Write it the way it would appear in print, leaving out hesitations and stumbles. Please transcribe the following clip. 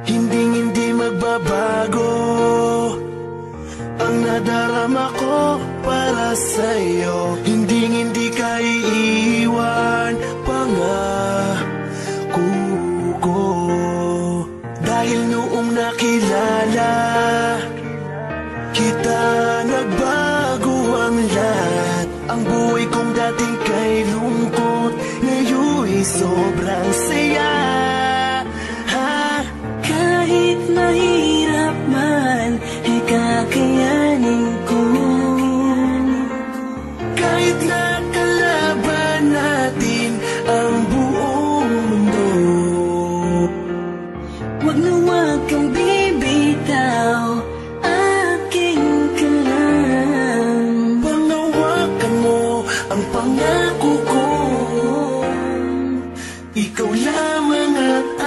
Hindi magbabago ang nadarama ko para sa'yo. Hindi ka iiwan, pangako ko. Dahil noong nakilala kita, nagbago ang lahat. Ang buhay kong dating kay lungkot, ngayon'y sobrang saya. Kahit mahirap man, ay kakayanin ko. Kahit nakalaban natin ang buong mundo, wag na wag kang bibitaw, aking ka lang. panghawakan mo ang pangako ko. Ikaw lamang at